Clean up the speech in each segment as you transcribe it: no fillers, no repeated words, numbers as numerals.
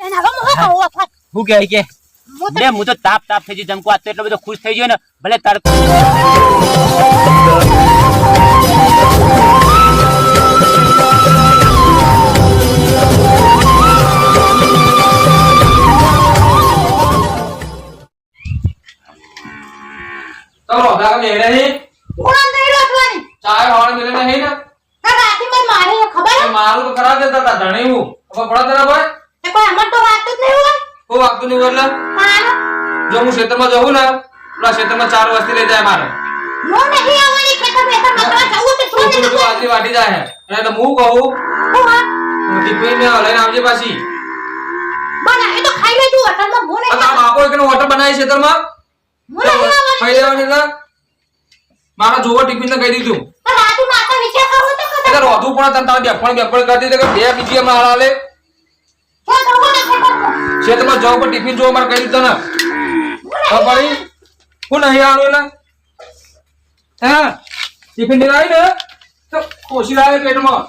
એના હવે હું કહું વખત હું કે લે હું તો તાપ થઈ ગયો જમકો આજ તો એટલો બધો ખુશ થઈ ગયો ને ભલે તડકો तो रोदा का मेरे नहीं કોણ નહીં રોટવાની चाय और मेरे नहीं ना રાતી પર મારે ખબર तो मारू तो करा देता था धणी हूं अब बड़ा तेरा भाई તે કોઈ અમર તો વાત જ નહીં હોય वो वक्त नहीं करला મારો जो હું क्षेत्र में जाऊं ना पूरा क्षेत्र में 4 वस्ती ले जाए मारे નો નહીં આવવાની ખેતર મેતર મતવા જવું તો तो છોડી तो आधी वाटी जाए है अरे तो मुंह कहूं હા टिफिन में लेने आवजे पासी બના એ તો ખાઈ લેજો હોટલમાં હું નહીં अब आपो एक होटल बनाई क्षेत्र में હું નહીં આવવાની खाई लेवानी ना मारा जोवर टिफिन ने कही दीधું તો રાતી માતા વિશે ખાવું તો अगर रोधू पड़ा तन तारे बेफण करती थे कि बे बीजी में हाड़ा ले હું તો કોને ખેતરમાં क्षेत्र में जाओ पर टिफिन जो मार कही दीधो ना अब भाई હું નહીં આણું ને હા ટિફિન લેવાય ને તો ખોસી આવે પેટમાં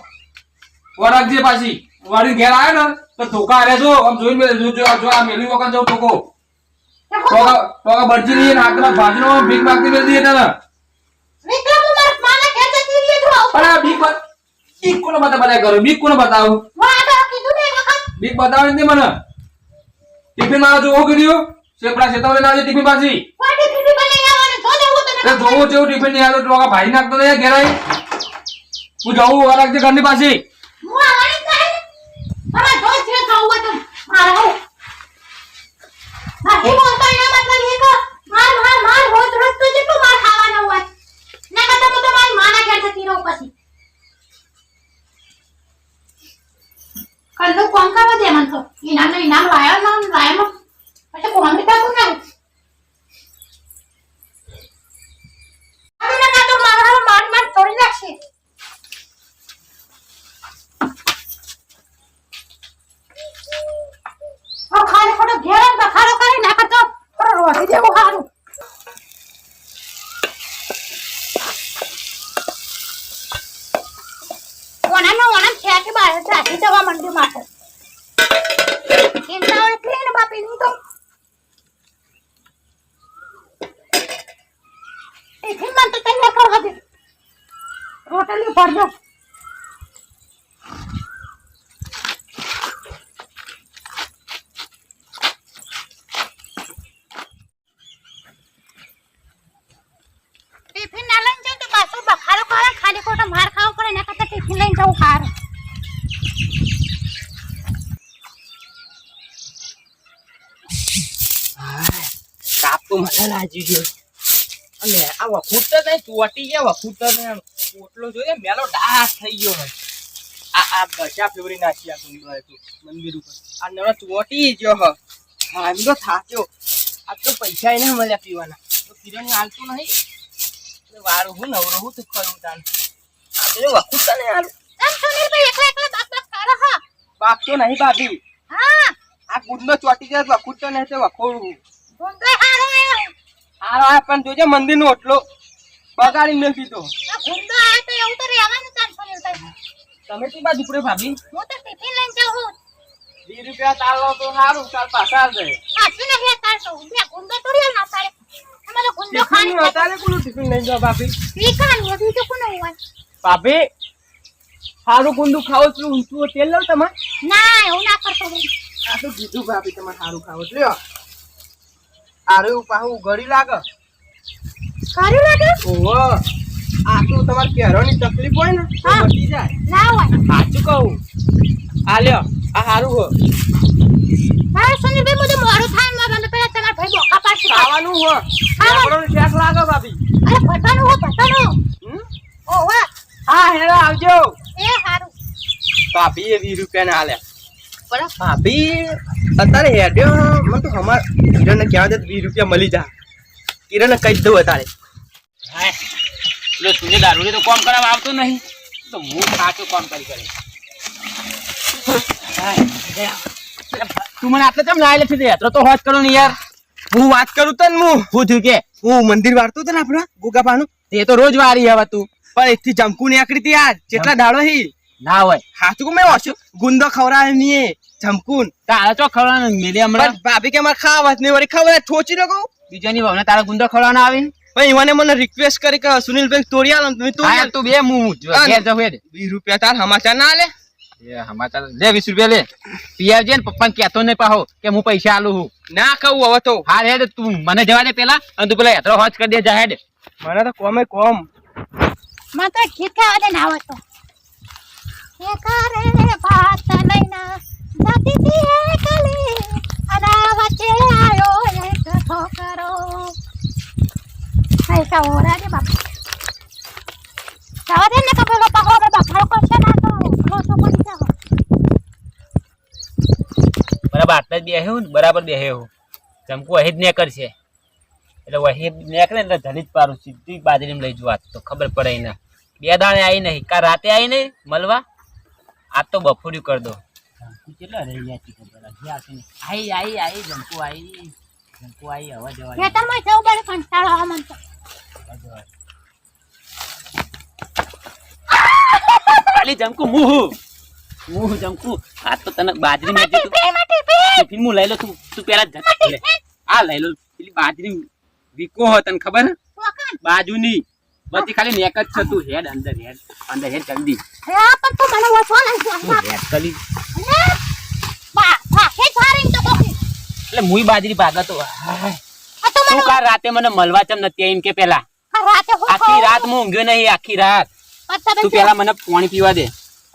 વરાગજે પાછી વાડી ઘેર આવે ને તો ધોકા આલે જો આમ જોઈને જો આ મેલી વખત જો ધોકો ટોકા બળજી ની હાથમાં ભાજનો ભીખ માંગતી મેલ દીએ ને વિક્રમ ઉમર માના ખેતર તીરીએ જો આવ પણ આ ભીખ કોને બતાય કરો ભીખ કોને બતાવું વાહ તો કીધું ને વખત ભીખ બતાવવાની નથી મને ટિફિન માં જો કર્યું સેપડા સેતાવલે લાવજે ટિફિન પાછી વાટી ટીવી બને આવવાનું જો દેવું તને એ જોવો જેવું ટિફિન ની આલો ટોકા ભાઈ નાખતો ને ઘેરાઈ હું જાઉં વરાગજે ઘરની પાછી હું આવવાની જ નહીં હવે જો છે ખાવું હોય તો મારે હો નથી બોલતો એનો મતલબ એ કે માર રોજ તો જેટલું માર ખાવાનું હોય ના કરતા હું તો મારી માના ઘેર જતી રહું પછી કલ્લો કોણ કરવા દે મન તો ઇનામ લાયા પછી કોણ બેઠા તું ના અરે ના તો માર તોડી નાખશે ખાલી ખોટો ઘેર જ બખાડો કરી ના કરતો રોટી દેવું સારું ઓનામ છે કે બહાર રાખી જવા મંડી માટે ચિંતા એટલી ને બાપીની તો ટિફિન માં તો તૈયાર કરવા દે રોટલી ભર દો ટિફિન ના લઈને જાવ તો પાછો બખારો કરે ખાલી ખોટો માર ખાવો પડે એના કરતા ટિફિન લઈને જવું સારું તાપ તો મને લાગી ગયો અને આ વખૂટ તો નહીં ચોટી ગયા વખૂટ તો ને પોટલો જોઈએ મેલો ડાસ થઈ ગયો હોય આ બચા ફેવરી નાખી આ ગુંડો હતું મંદિર ઉપર આ નળો ચોટી ગયો હ હા એમ તો થાક્યો આ તો પૈસા એને મળ્યા પીવાના તો કિરણ હાલતું નહીં વારું હું નવરો હું તો કરું તાન આ તો વખૂટ તો નહીં હાલું એમ સુનિલભાઈ એકલા બાપ કરો હા બાપ તો નહીં બાપી હા આ ગુંડો ચોટી જાય વખૂટ તો નહીં તો વખોડું ગુંડો હારો આવ્યો આ પણ જોજે મંદિર નો ઓટલો બગાડી નથી દીધો આ ગુંડો આવે તો એવું તો રહેવાનું તાન સુનિલભાઈ તમે તી બાજુ પડે ભાભી હું તો ટિફિન લઈને જાઉં 20 રૂપિયા તાલો તો સારું ચાલ પાછા આવજે આસુ ને તાર તો બે ગુંડો તોડ્યો ના તારે અમારો ગુંડો ટિફિન ખાન અત્યારે કોનું ટિફિન લઈ જાવ ભાભી વીકાની હતી તો કોનો હોય ભાભી સારું ગુંદુ ખાવ છું ઊંચું તેલ લઉં તમે ના એવું ના કરતો ભાઈ આ તો કીધું ભાભી તમારે સારું ખાવ લ્યો આરે પાહુ ગળી લાગે કર્યું લાગે ઓહો આ તો તમારે પહેરવાની તકલીફ હોય ને તો હા. મટી જાય ના હોય સાચું કહું આ લ્યો આ સારું હો હા સુનિલભાઈ મુજે મોડું થાય મારા તો પેલા તમાર ભાઈ બોકા પાડશે ખાવાનું હો આપણને શેક લાગે ભાભી અરે બટાનું હો બટાનું ઓ વાહ હા હેરા આવજો એ હારું ભાભી એ 20 રૂપિયા ના આલ્યા પણ ભાભી અત્યારે હેડ્યો મને તો અમાર કિરણ ને કહેવા દે 20 રૂપિયા મળી જા કિરણ ને કહી દઉં અત્યારે હા લો તુને દારૂ તો કામ કરાવવા આવતો નહીં તો હું સાચું કામ કરી તું મને આટલે કેમ લાયેલે છે યાર તો હોત કરો ને યાર હું વાત કરું તને હું થયું કે હું મંદિર વારતો તો ને આપણા ગોગાપાનું તે તો રોજ વારી હવે તું પણ એથી જમકુ નીકળી હતી યાર કેટલા દાડો હી ના હોય હાથું મેં ઓછું ગુંદો ખવડાવે નહીં જમકુન તારા ચો ખવડાવવાનું મેલી હમણાં પણ ભાભી કે મારે ખાવા જ નહીં વળી ખબર ઠોચી ન કહું બીજાની ભાવને તારા ગુંદો ખવડાવવાનો આવી ભાઈ ઈવાને મને રિક્વેસ્ટ કરી કે સુનિલભાઈ તોડી આલો તમે તોડી હા આલો તું બે હું ઘેર જવું હેડ 20 રૂપિયા તાર સમાચાર ના આલે એ સમાચાર લે 20 રૂપિયા લે પિયાવજે ને પપ્પાને કહેતો નહીં પાહો કે હું પૈસા આલું હું ના કહું હવે તો હા હેડ તું મને જવા દે પેલા અને તું પેલા હેતરો હોજ કરી દે જા હેડ મને તો કોમે કોમ મને તો ગીત ગાવા દે ના આવડતું. એ કરે ભાત લઈના જાતી હતી એકલી અને વચ્ચે આયો એક ઠોકરો. પૈસા ઓરા દે બાપા. જવા દે ને કે પેલો પાહો હવે બફારો કરશે ના તો લોસો પડી જાવ. બરાબર આટલા જ બેહ્યો ને બરાબર બેહ્યો જમકુ અહીં જ નીકળશે એટલે વહી નીકળે એટલે ધલી જ પારું સીધી બાજરીમાં લઈ જવા તો ખબર પડે એને બે દાણે આવી નહીં કા રાતે આવી નહીં મળવા આજ તો બફોર્યું કરી દો કેટલા રહી ગયા આઈ જમકુ આવી હવે જવા ખેતરમાં જવું બડે કંટાળો આવે મને તો. ખાલી જમકુ મુહ જમકુ આ તો તને બાજરી મેં ટિફિન હું લઈ લો તું પેલા લે આ લઈ લો પેલી બાજરી વીકો હો તને ખબર હે બાજુની બધી ખાલી નેક જ છે તું હેડ અંદર હેડ જલ્દી હા પણ તું મને ઓછો લઈ જા. હેડ કરી બા બા હે સારી તો કોકી. એટલે મુઈ બાજરી ભાગતો આ તો તું મને કા રાતે મને મળવા ચમ નથી આવીને કે પેલા રાતે હું આખી રાત હું ઊંઘ્યો નહીં આખી રાત તું પેલા મને પાણી પીવા દે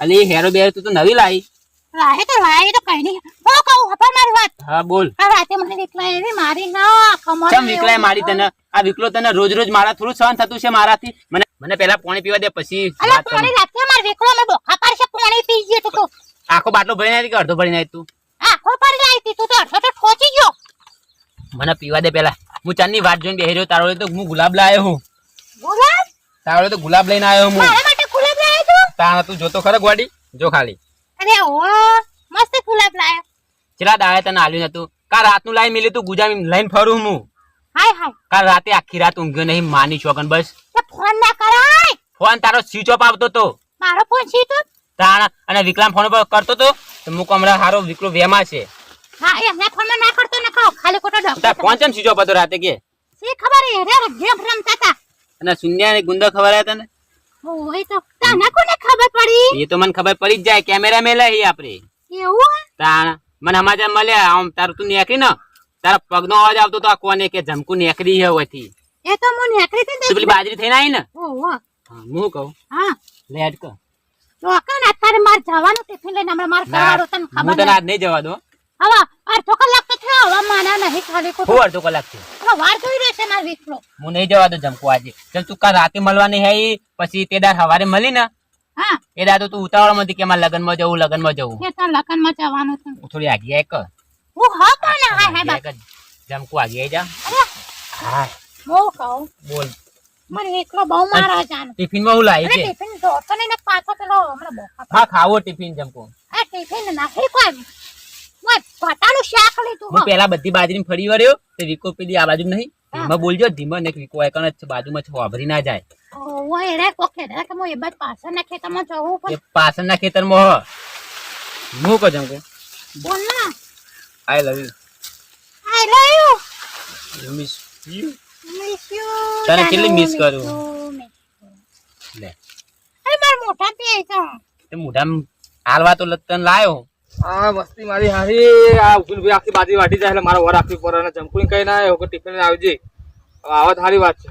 અલે એ હેરો બેર તું તો નવી લાવી રાહે તો કઈ નહીં. હું કહું હપર મારી વાત. હા બોલ આ રાતે મને વિકલા એવી મારી ના કમર ચમ વિકલાય મારી તને આ વિકલો તને રોજ રોજ મારા થોડું સહન થતું છે મારાથી મને પેલા પાણી પીવા દે પછી અલા વાત કરું. પાણી રાતે માર વિકલો મે બોખા પાડશે પાણી પી ગયો તો આખો બાટલો ભરીને આવી કે અડધો ભરીને આવી તું આખો પડી જાય તી તું તો અડધો તો ઠોચી ગયો. મને પીવા દે પેલા હું ચાંદની વાત જોઈને બેહી રહ્યો તારો તો હું ગુલાબ લાયો હું ગુલાબ તારો તો ગુલાબ લઈને આવ્યો હું મારા માટે ગુલાબ લાવ્યો તું. તારા તું જોતો ખરો ગોડી જો ખાલી અરે ઓ મસ્ત ગુલાબ લાવ્યો. ચલા દાડે તને આલ્યું નતું કા રાતનું લાઈ મિલી તું ગુજામ લઈને ફરું હું હાય હાય કાલ રાતે આખી રાત ઊંઘ્યો નહીં માની છોકન બસ તે ફોન ના કરાય. ફોન તારો સ્વિચ ઓફ આવતો તો મારો ફોન છે તો તાણા અને વિકલામ ફોન પર કરતો તો મુક હમણાં હારો વિકલો વેમાં છે હા એમના ફોન માં ના કરતો ના ખાઓ ખાલી ખોટો તાર ડોક્ટર ફોન ચમ સ્વિચ ઓફ હતો રાતે કે સી ખબર હે રે ગેમ રમતા હતા. અને શૂન્ય ને ગુંદો ખબર હે તને ઓય તો તને કોને ખબર પડી. એ તો મને ખબર પડી જ જાય કેમેરા મેલા હી આપણે એવું તાણા મને સમાચાર મળ્યા આમ તારું તું નેકરી ને તારા પગનો અવાજ આવતો તો આ કોને કે જમકુ નેકરી હે હોયથી એ તો મને એકરી થી તું પેલી બાજરી થઈને આવી ને ઓહો હા, હું કહું હા લેટ કર તો કાન અત્યારે માર જવાનું ટિફિન લઈને હમણાં માર ખાવાનું તને હું ખબર તને નહીં. આજ નહીં જવા દો હવે અડધો કલાક તો થયો હવે માના નહીં ખાલી ખોટું. હું અડધો કલાક છે હવે વાર જોઈ રહેશે માર વિકલો. હું નહીં જવા દો જમકુ આજે ચાલ તું કાલ રાતે મળવાની હે પછી તે દાર સવારે મળી ને હા એ દાદો તું ઉતાવળમાં હતી કે મારે લગનમાં જવું કે તને લગનમાં જવાનું છે. હું થોડી આગી આય કર હું હા કોને હાય હાય બા. જમકુ આગી આઈ જા અરે હા હું કહું બોલ મને વિકલો બહુ મારા જાન. ટિફિન માં હું લાવી અરે છે ટિફિન જોતો નહીં ને પાછો પેલો હમણાં બોખા હા ખાવો ટિફિન જમકુ આ ટિફિન નાખી કોઈ ઓય પટાનું શાક લીધું હું હો. પેલા બધી બાજરી ફરી વળ્યો તે વિકો પેલી આ બાજુ નહીં ધીમા બોલજો ધીમા ને વિકો એકન જ બાજુમાં છે વાભરી ના જાય ઓય રે કોકે રે કે હું એ બાદ પાછળ ના ખેતરમાં જવું એ પણ પાછળના ખેતરમાં હ હું કહું જમકુ બોલ ના I love I love you miss you miss you તને કેટલી miss કરું? લે અરે માર મોટા પે છે તે મોઢામાં હાલવા તો લતન લાયો આ મસ્તી મારી હારી આ ઉકુલ ભાઈ આખી બાજી વાટી જાય એટલે મારા વર રાખવી પડે અને જમકુની કઈ ના આવ્યો કે ટિફિન આવજે આવત સારી વાત છે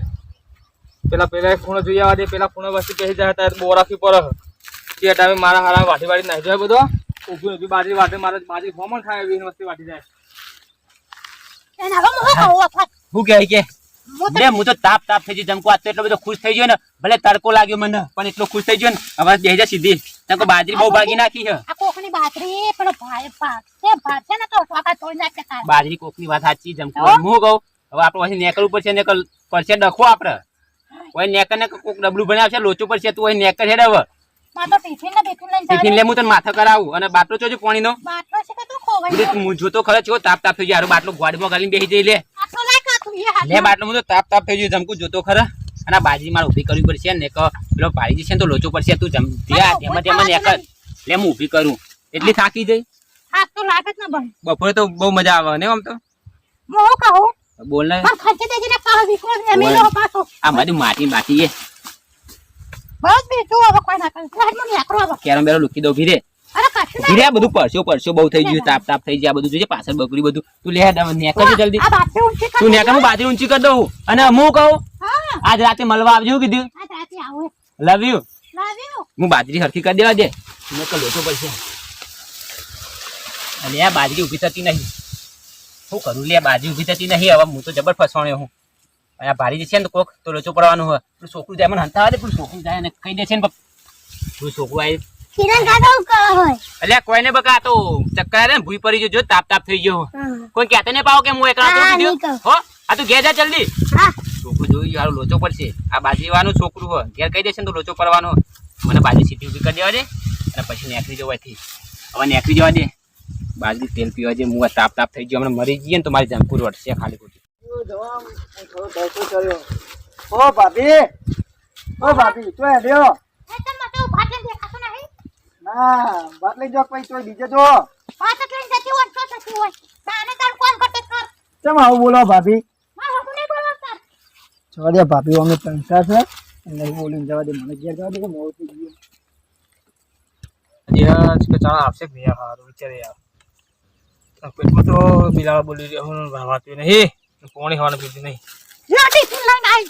પેલા ખૂણો જોઈ આવવા દે પેલા ખૂણો વસ્તી કહી જાય ત્યારે બહુ રાખવી પડે તે ટાઈમે મારા હારા વાટી વાટી નાખી જાય બધો ઉભી બાજી વાટે મારે બાજી ફોમણ ખાય એવી વસ્તી વાટી જાય એના હવે હું કહું વખત હું કહે કે હું બે હું તો તાપ થઈ ગયો જમકો આજ તો એટલો બધો ખુશ થઈ ગયો ને ભલે તડકો લાગ્યો મને પણ એટલો ખુશ થઈ ગયો ને હવે બેહી જા સીધી તને બાજરી બહુ ભાગી નાખી છે આ કોકની બાજરી પેલો ભાઈ ભાત છે ને તો ટોકા તોડી નાખે તારે. બાજરી કોકની વાત સાચી જમકો હું કહું હવે આપણે પછી નેકળવું પડશે નેકળ પડશે ડખો આપણે ઓય નેકર ને કોક ડબલું બનાવશે લોચો પડશે તું ઓય નેકર હેડ હવે માં તો ટિફિન ને બિફિન લઈને ટિફિન લે હું તને માથા કરાવું અને બાટલો ચોજો પાણીનો બાટલો છે કે તું ખોવાઈ ગયો. હું જોતો ખરો છો તાપ થઈ ગયો હારો બાટલો ગોળમાં ગાલીને બેસી જઈ લે આટલો લાય કે તું એ હાથ લે બાટલો હું તો તાપ થઈ ગયો જમકુ જોતો ખરા અને આ બાજરી મારે ઊભી કરવી પડશે ને કે પેલો પાડી જશે ને તો લોચો પડશે તું ત્યાં તેમાં નેકર લે હું ઊભી કરું એટલી થાકી જઈ આ તો લાગે જ ન ભાઈ બપોરે તો બહુ મજા આવે ને આમ તો હું કહું બોલ ને પણ ખર્ચે દેજે ને કહો વિકો એમી લો પાછો આ મારી માટી બાકી એ બસ બે તું હવે કોઈ ના કરે લાડ મને આકરો હવે કેરમ બેરો લુકી દો ભીરે અરે કશું ભીરે આ બધું પરસ્યો બહુ થઈ ગયું તાપ થઈ જાય બધું જોઈએ પાછળ બકરી બધું તું લે નેકર જલ્દી આ બાપે ઊંચી કર તું નેકર હું બાજરી ઊંચી કરી દઉં અને હું કહું હા આજ રાતે મળવા આવજો કીધું આ રાતે આવો લવ યુ લાવ્યો હું બાજરી હરખી કરી દેવા દે મેં કહ્યું લોચો પડશે અને આ બાજરી ઊભી થતી નહીં શું કરું લે બાજરી ઊભી થતી નહીં હવે હું તો જબર ફસવાણ્યો હું અને આ ભારી જશે ને તો કોક તો લોચો પડવાનું હોય પેલું છોકરું જાય મને હંતા આવે પેલું છોકરું જાય અને કહી દે છે ને પેલું છોકરું આવી કિરણ કાકા કહો હોય એટલે કોઈને બકા તો ચક્કર ને ભૂઈ પડી જો તાપ થઈ ગયો કોઈ કહેતા નહીં પાવો કે હું એકલા તો કીધું હો આ તું ઘેર જા જલ્દી હા છોકરું જોયું યાર લોચો પડશે આ બાજરીવાનું છોકરું હોય ઘેર કહી દેશે ને તો લોચો પડવાનો મને બાજરી સીટી ઊભી કરી દેવા દે અને પછી નેકરી જવાથી હવે નેકરી જવા દે બાજરી તેલ પીવા દે હું તાપ થઈ ગયો હમણાં મરી જઈએ ને તો મારી જંપુર વટશે ખાલી ખોટી ઓ ભાભી તો હેડ્યો એ તમ મતે ભાટલે દેખાતો નહીં ના બાટલી જો પછી તો બીજે જો પાછળ લઈને જતી હોય તો જતી હોય તાને તાર કોણ કરતે કર કેમ આવું બોલો ભાભી મારું હું નહીં બોલતા જવા દે ભાભી અમે પૈસા છે અને બોલીને જવા દે મને ઘેર જવા દે કે મોડું થઈ ગયું હજી કે ચાલ આપશે કે નહીં હારું વિચારે યાર પેટમાં તો બિલાવા બોલી રહ્યો હું ભાવાતું નહીં પોણી ખાવાનું પીધું નહીં લાડી થી લઈને આઈ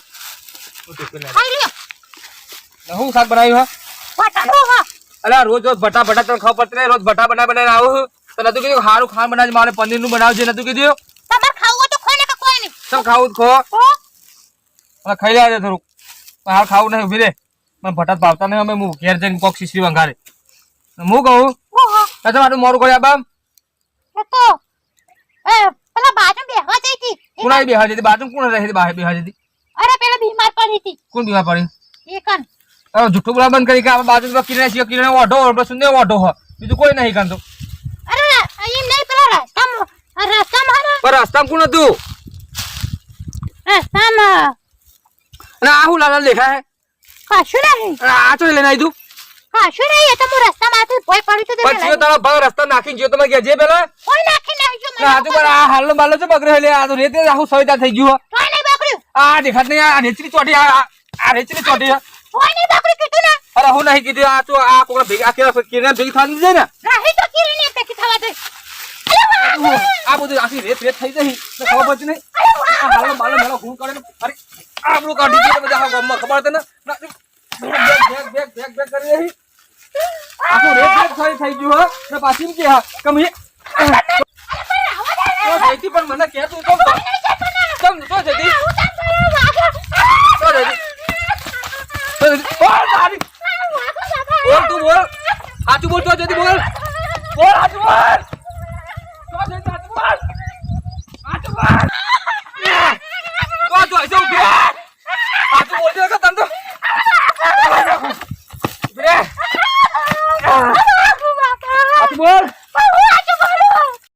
હું ટિફિન ખાઈ લ્યો હું શાક બનાવ્યું હા બટાટો હા અલા રોજ ભટા તને ખાવ પડતી નહીં રોજ ભટા બનાવીને આવું તો નતું કીધું સારું ખાવાનું બનાવજે મારે પનીરનું બનાવજે નતું કીધું તમાર ખાવું તો ખોને કે કોઈ નહીં તમે ખાવું જ ખો ઓ હવે ખાઈ લેવા દે થોડુંક હાલ ખાવું નહીં ઉભી રે મને ભટા ભાવતા નહીં અમે હું ઘેર જઈને કોક શીશરી વંગારે હું કહું ઓહો અચ્છા મારું મોરું કર્યા બામ એ તો એ પેલા બાજુ બેહવા જઈ હતી કોણ બેહા જતી બાજુ કોણ રહે બહાર બેહા જતી અરે પેલા બીમાર પડી હતી કોણ બીમાર પડી એકન હવે જુઠ્ઠું બોલા બંધ કરી કે આ બાજુ કિરણે છીએ કિરણે ઓઢો સુંદર ઓઢો હો બીજું કોઈ નહીં કાંતો અરે એમ નહીં પેલા રસ્તા મારા પણ રસ્તામાં કોણ હતું રસ્તામાં અને આ હું લાલ દેખાય કશું નહીં અને આ તો લઈને આવી તું કશું નહીં એ તો હું રસ્તામાંથી ભોય પડી તો પણ જીઓ તારો ભાવ રસ્તા નાખીને જીઓ તમે ગયા જે પેલા કોઈ નાખીને આવજો મને આ તો આ હાલનો બાલો છે બગડે એટલે આ તો રેતે આખું સવિતા થઈ ગયું કોઈ નહીં બકડ્યું આ દેખાત નહીં આ રેચરી ચોટી આ રેચરી ચોટી કોઈ નહીં બકડ્યું કીધું ને અરે હું નહીં કીધું આ તો આ કોકના ભેગા આ કેરા કિરણે ભેગી થવાની છે ને રહી તો કિરણી પેકી થવા દે આ બધું આખી રેત થઈ જઈ તો ખબર પડતી નહીં આ હાલનો બાલો મેલો હું કરે ને અરે આપણું કાઢી દીધું બધા આ ગામમાં ખબર તને બેગ કરી રહી આખું રેત થઈ ગયું હો ને પાછી કે હા કમ તો જઈતી પણ મને કે તું તો કમ તો જઈતી તો જઈતી બોલ તારી બોલ તું બોલ સાચું બોલ તો જઈતી બોલ સાચું બોલ